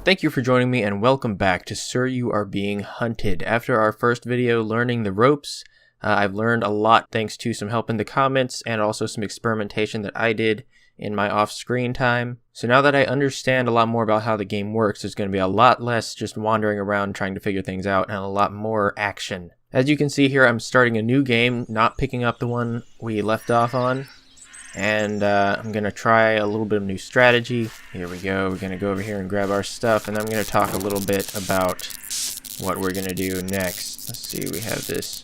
Thank you for joining me and welcome back to Sir You Are Being Hunted. After our first video learning the ropes, I've learned a lot thanks to some help in the comments and also some experimentation that I did in my off-screen time. So now that I understand a lot more about how the game works, there's going to be a lot less just wandering around trying to figure things out and a lot more action. As you can see here, I'm starting a new game, not picking up the one we left off on. And I'm going to try a little bit of new strategy. Here we go. We're going to go over here and grab our stuff, and I'm going to talk a little bit about what we're going to do next. Let's see, we have this.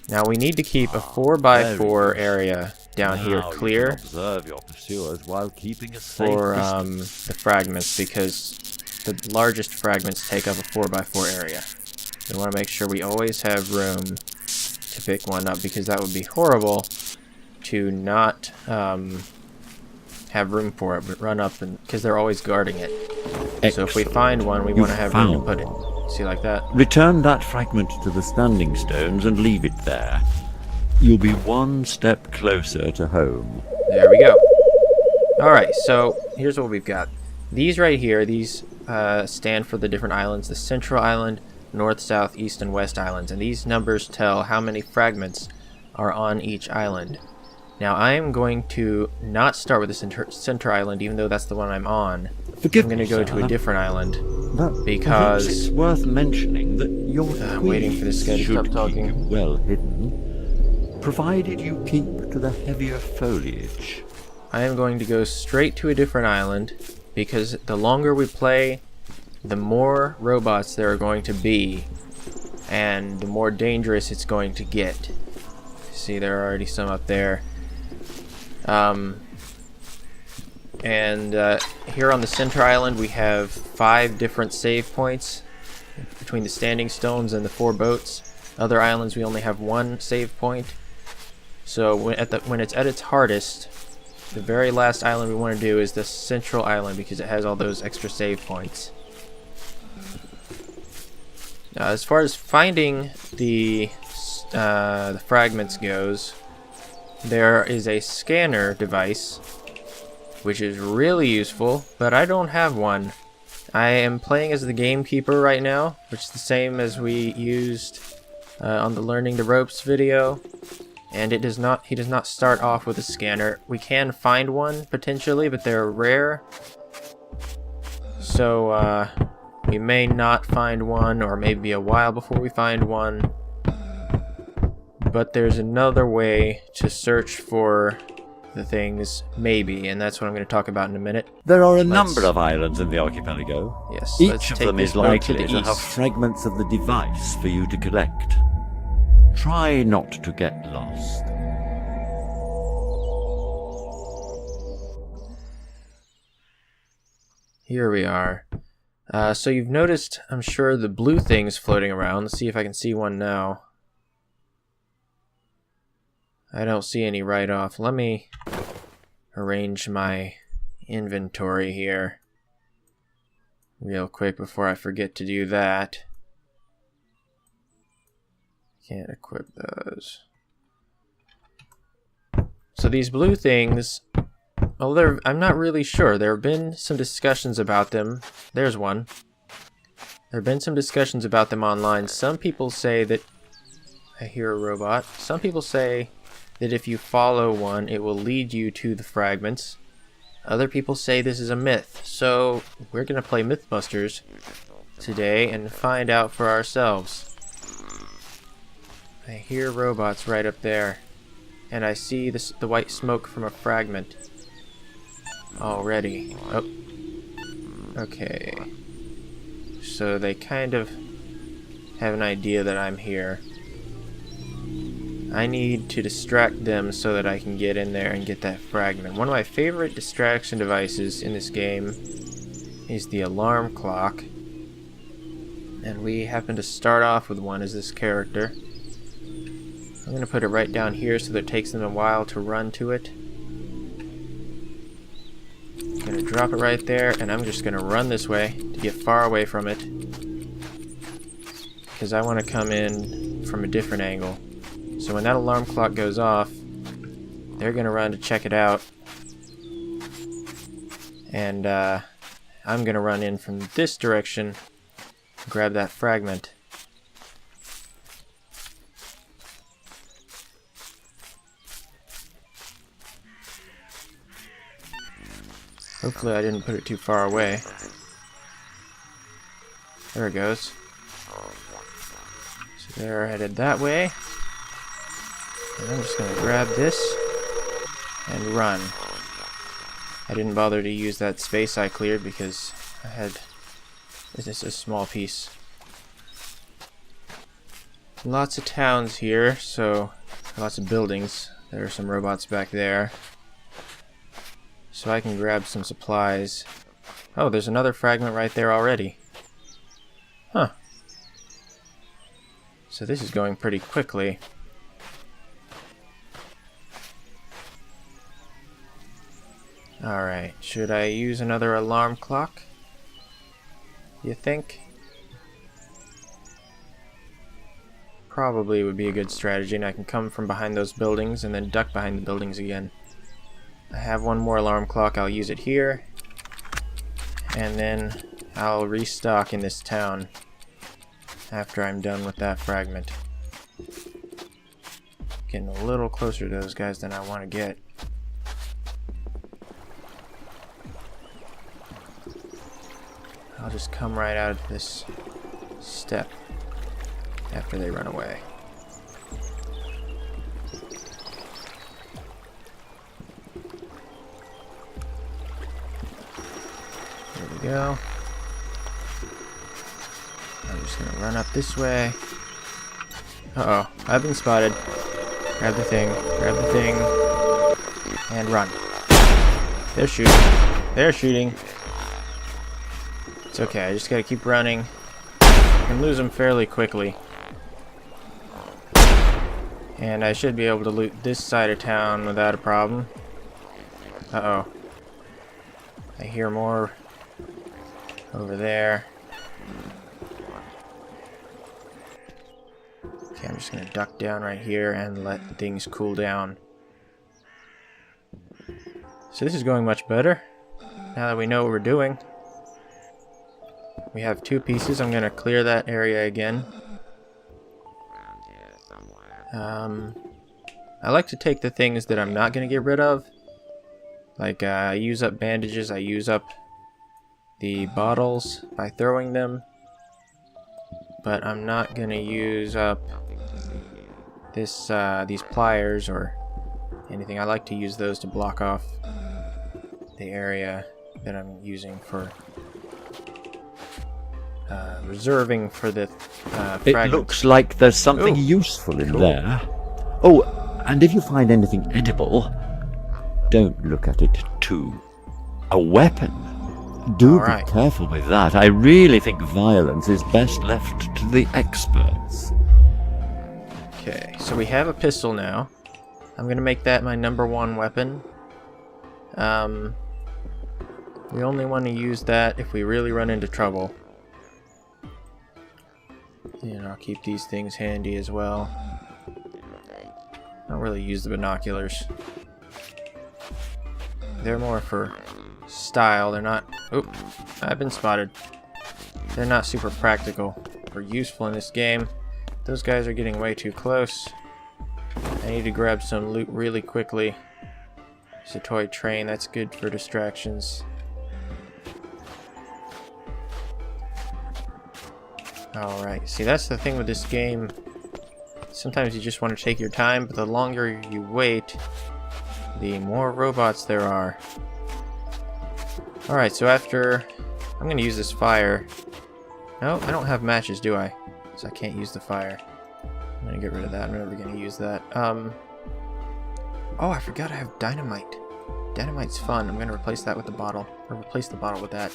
Now we need to keep a 4x4 area down here clear observe your pursuers while keeping a safe for the fragments, because the largest fragments take up a 4x4 area. We want to make sure we always have room to pick one up, because that would be horrible to not have room for it, but run up, and because they're always guarding it. Excellent. So if we find one, we want to have room to put it. See, like that. Return that fragment to the standing stones and leave it there. You'll be one step closer to home. There we go. Alright, so here's what we've got. These right here, these stand for the different islands. The Central Island, North, South, East, and West Islands. And these numbers tell how many fragments are on each island. Now, I am going to not start with the center island, even though that's the one I'm on. I'm going to go to a different island, because it's worth mentioning that your I'm waiting for this guy to stop talking. Well hidden, provided you keep to the heavier foliage. I am going to go straight to a different island, because the longer we play, the more robots there are going to be, and the more dangerous it's going to get. See, there are already some up there. Here on the center island we have 5 different save points between the standing stones and the 4 boats. Other islands we only have 1 save point. So when it's at its hardest, the very last island we want to do is the central island, because it has all those extra save points. As far as finding the fragments goes, there is a scanner device, which is really useful, but I don't have one. I am playing as the gamekeeper right now, which is the same as we used on the Learning the Ropes video, and he does not start off with a scanner. We can find one potentially, but they're rare, so we may not find one, or maybe a while before we find one. But there's another way to search for the things, maybe, and that's what I'm going to talk about in a minute. There are a number of islands in the archipelago. Yes, each of them is likely to have fragments of the device for you to collect. Try not to get lost. Here we are. So you've noticed, I'm sure, the blue things floating around. Let's see if I can see one now. I don't see any right off. Let me arrange my inventory here real quick before I forget to do that. Can't equip those. So these blue things, well, I'm not really sure. There have been some discussions about them. There's one. There have been some discussions about them online. Some people say that... I hear a robot. Some people say that if you follow one, it will lead you to the fragments. Other people say this is a myth. So we're going to play Mythbusters today and find out for ourselves. I hear robots right up there, and I see the white smoke from a fragment already. Oh. Okay. So they kind of have an idea that I'm here. I need to distract them so that I can get in there and get that fragment. One of my favorite distraction devices in this game is the alarm clock. And we happen to start off with one as this character. I'm going to put it right down here so that it takes them a while to run to it. I'm going to drop it right there, and I'm just going to run this way to get far away from it, because I want to come in from a different angle. So when that alarm clock goes off, they're going to run to check it out. And I'm gonna run in from this direction, grab that fragment. Hopefully I didn't put it too far away. There it goes. So they're headed that way. And I'm just gonna grab this and run. I didn't bother to use that space I cleared because I had just a small piece. Lots of towns here, so lots of buildings. There are some robots back there. So I can grab some supplies. Oh, there's another fragment right there already. Huh. So this is going pretty quickly. Alright, should I use another alarm clock? You think? Probably would be a good strategy, and I can come from behind those buildings and then duck behind the buildings again. I have one more alarm clock, I'll use it here. And then I'll restock in this town after I'm done with that fragment. Getting a little closer to those guys than I want to get. I'll just come right out of this step after they run away. There we go. I'm just gonna run up this way. Uh-oh, I've been spotted. Grab the thing, and run. They're shooting. They're shooting. It's okay, I just gotta keep running. I can lose them fairly quickly. And I should be able to loot this side of town without a problem. Uh-oh. I hear more over there. Okay, I'm just gonna duck down right here and let things cool down. So this is going much better, now that we know what we're doing. We have 2 pieces. I'm gonna clear that area again. I like to take the things that I'm not gonna get rid of. Like, I use up bandages, I use up the bottles by throwing them. But I'm not gonna use up this, these pliers or anything. I like to use those to block off the area that I'm using for reserving for the It looks like there's something useful in there. Oh, and if you find anything edible, don't look at it too. A weapon. Do be careful with that. I really think violence is best left to the experts. Okay, so we have a pistol now. I'm gonna make that my #1 weapon. We only want to use that if we really run into trouble. And I'll keep these things handy as well. I don't really use the binoculars. They're more for style. They're not... Oop, I've been spotted. They're not super practical or useful in this game. Those guys are getting way too close. I need to grab some loot really quickly. It's a toy train. That's good for distractions. Alright, see, that's the thing with this game. Sometimes you just want to take your time, but the longer you wait, the more robots there are. Alright, so after... I'm going to use this fire. No, I don't have matches, do I? So I can't use the fire. I'm going to get rid of that. I'm never going to use that. Oh, I forgot I have dynamite. Dynamite's fun. I'm going to replace that with the bottle. Or replace the bottle with that.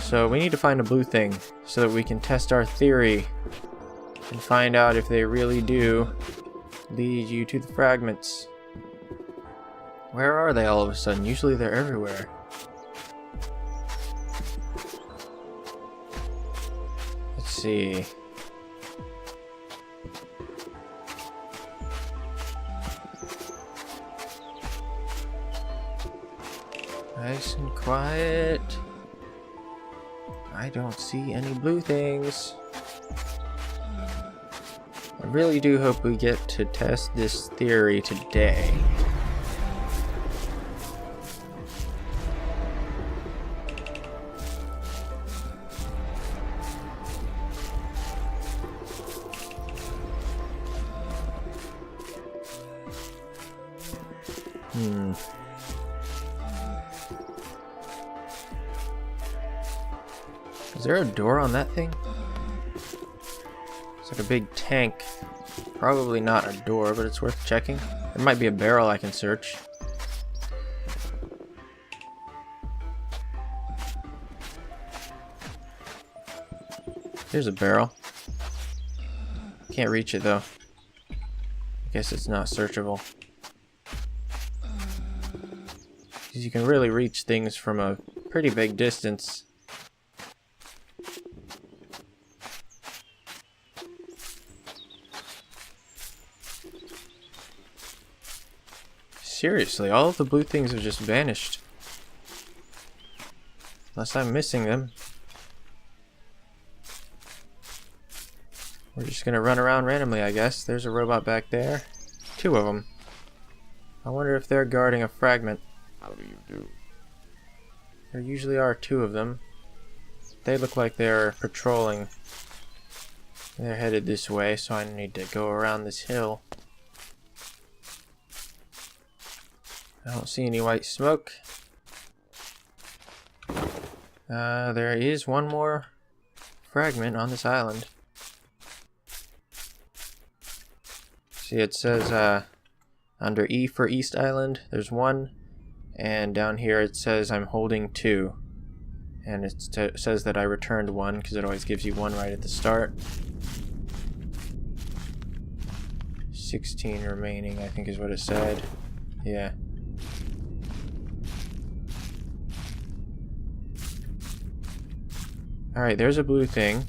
So we need to find a blue thing so that we can test our theory and find out if they really do lead you to the fragments. Where are they all of a sudden? Usually they're everywhere. Let's see. Nice and quiet. I don't see any blue things. I really do hope we get to test this theory today. Is there a door on that thing? It's like a big tank. Probably not a door, but it's worth checking. There might be a barrel I can search. Here's a barrel. Can't reach it though. I guess it's not searchable. Because you can really reach things from a pretty big distance. Seriously, all of the blue things have just vanished. Unless I'm missing them. We're just gonna run around randomly, I guess. There's a robot back there. 2 of them. I wonder if they're guarding a fragment. How do you do? There usually are 2 of them. They look like they're patrolling. They're headed this way, so I need to go around this hill. I don't see any white smoke. There is one more fragment on this island. See, it says under E for East Island, there's 1. And down here it says I'm holding 2. And it says that I returned 1 because it always gives you 1 right at the start. 16 remaining, I think is what it said. Yeah. Alright, there's a blue thing.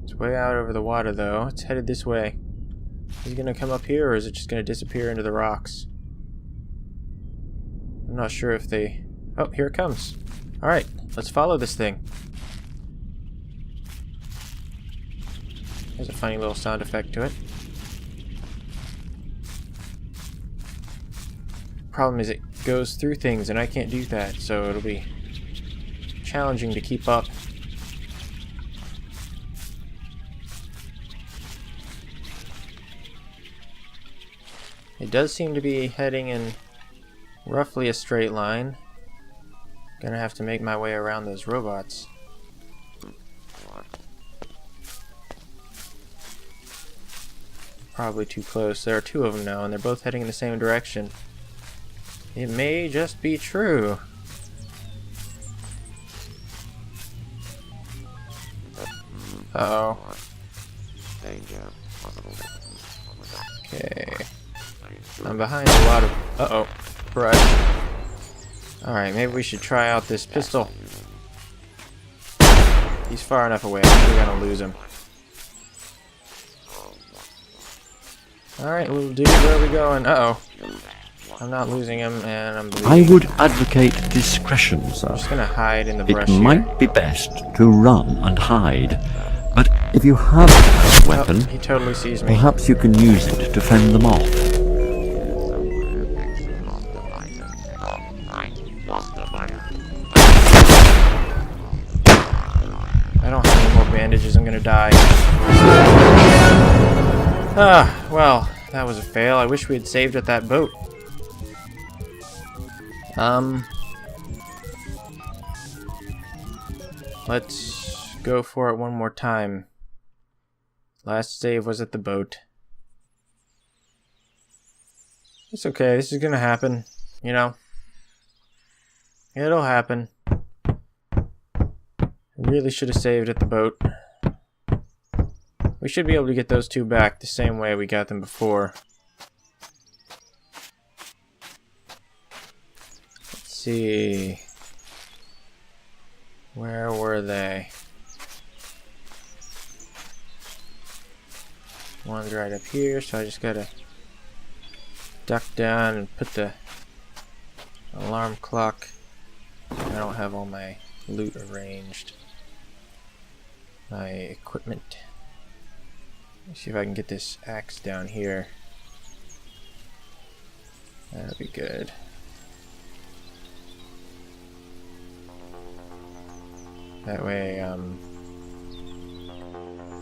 It's way out over the water though. It's headed this way. Is it gonna come up here or is it just gonna disappear into the rocks? I'm not sure if they... Oh, here it comes. Alright, let's follow this thing. There's a funny little sound effect to it. Problem is it goes through things and I can't do that, so it'll be challenging to keep up. It does seem to be heading in roughly a straight line. Gonna have to make my way around those robots. Probably too close. There are 2 of them now and they're both heading in the same direction. It may just be true. Uh-oh. Okay. I'm behind a lot of... Uh-oh. Brush. Alright, maybe we should try out this pistol. He's far enough away. I think we're gonna lose him. Alright, little dude, where are we going? Uh-oh. I'm not losing him, and I'm bleeding. I would advocate discretion, sir. I'm just gonna hide in the brush It might be best to run and hide, but if you have a weapon, he totally sees me. perhaps you can use it to fend them off. I don't have any more bandages, I'm gonna die. Ah, well, that was a fail. I wish we had saved at that boat. Let's go for it one more time. Last save was at the boat. It's okay, this is gonna happen, you know. It'll happen. I really should have saved at the boat. We should be able to get those 2 back the same way we got them before. Let's see. Where were they? One's right up here, so I just gotta duck down and put the Alarm clock. I don't have all my loot arranged. My equipment. Let's see if I can get this axe down here. That'll be good. That way,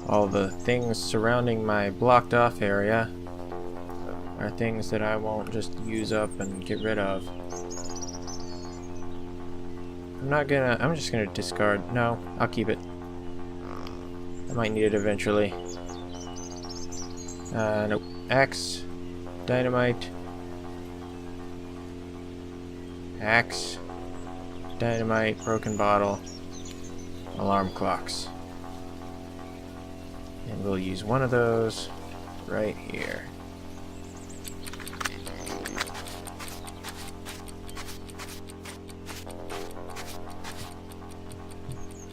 all the things surrounding my blocked off area are things that I won't just use up and get rid of. I'm just gonna discard. No, I'll keep it. I might need it eventually. Nope. Axe. Dynamite. Axe. Dynamite. Broken bottle. Alarm clocks. And we'll use one of those right here.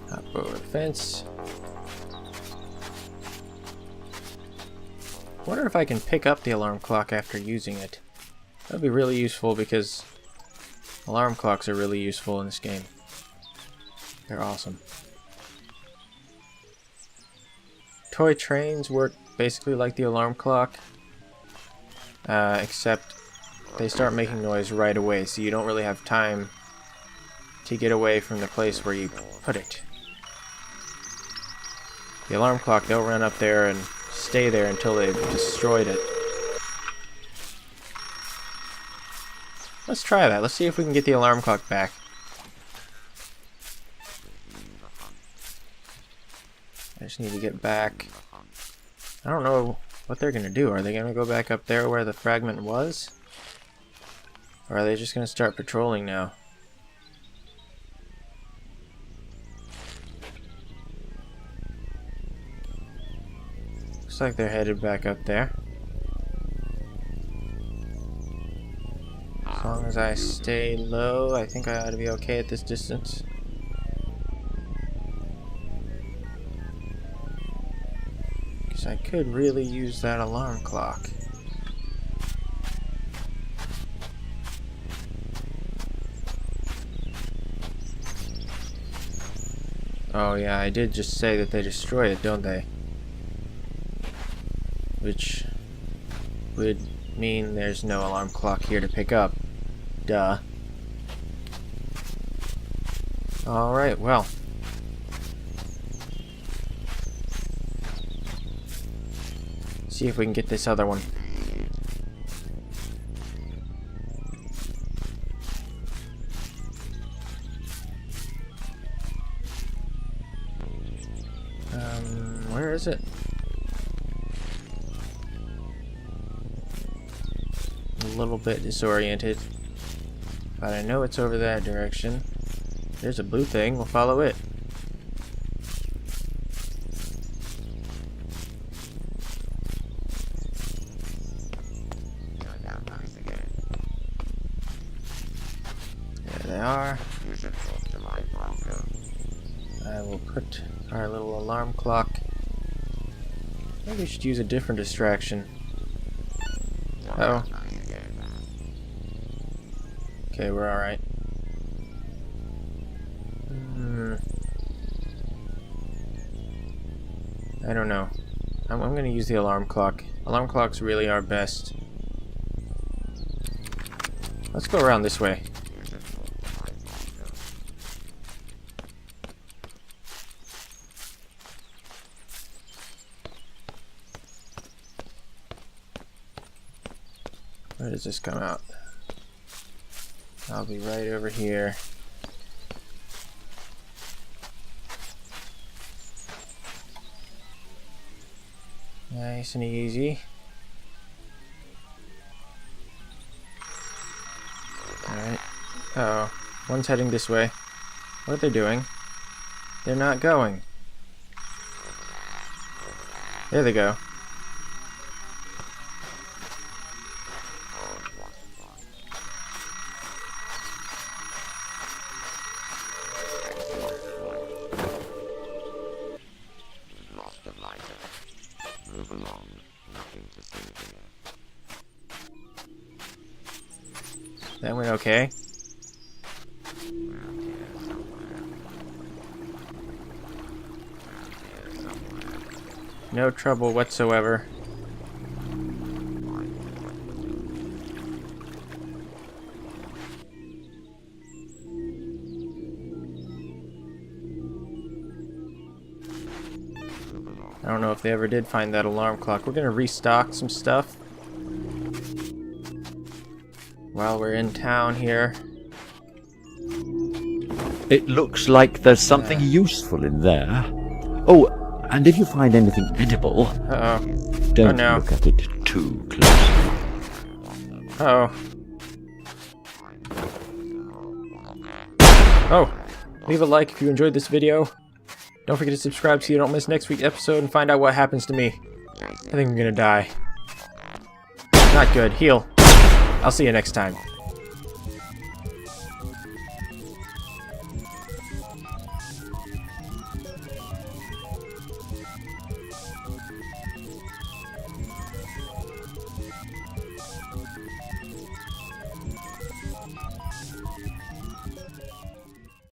Hop over the fence. Wonder if I can pick up the alarm clock after using it. That'd be really useful because alarm clocks are really useful in this game. They're awesome. Toy trains work basically like the alarm clock, except they start making noise right away, so you don't really have time to get away from the place where you put it. The alarm clock, they'll run up there and stay there until they've destroyed it. Let's try that. Let's see if we can get the alarm clock back. I just need to get back. I don't know what they're going to do. Are they going to go back up there where the fragment was? Or are they just going to start patrolling now? Looks like they're headed back up there. As long as I stay low, I think I ought to be okay at this distance. Because I could really use that alarm clock. Oh yeah, I did just say that they destroy it, don't they? Which would mean there's no alarm clock here to pick up. Duh. Alright, well. See if we can get this other one. Where is it? A little bit disoriented, but I know it's over that direction. There's a blue thing, we'll follow it. There they are. I will put our little alarm clock. Maybe we should use a different distraction. Uh oh. Okay, we're alright. I don't know. I'm gonna use the alarm clock. Alarm clocks really are best. Let's go around this way. Where does this come out? I'll be right over here. Nice and easy. Alright. Uh-oh. One's heading this way. What are they doing? They're not going. There they go. Move along. Nothing to see here. That went okay. No trouble whatsoever. I don't know if they ever did find that alarm clock. We're gonna restock some stuff while we're in town here. It looks like there's something useful in there. Oh, and if you find anything edible, Uh-oh. don't no. look at it too closely. Uh-oh. Oh, leave a like if you enjoyed this video. Don't forget to subscribe so you don't miss next week's episode and find out what happens to me. I think I'm gonna die. Not good. Heal. I'll see you next time.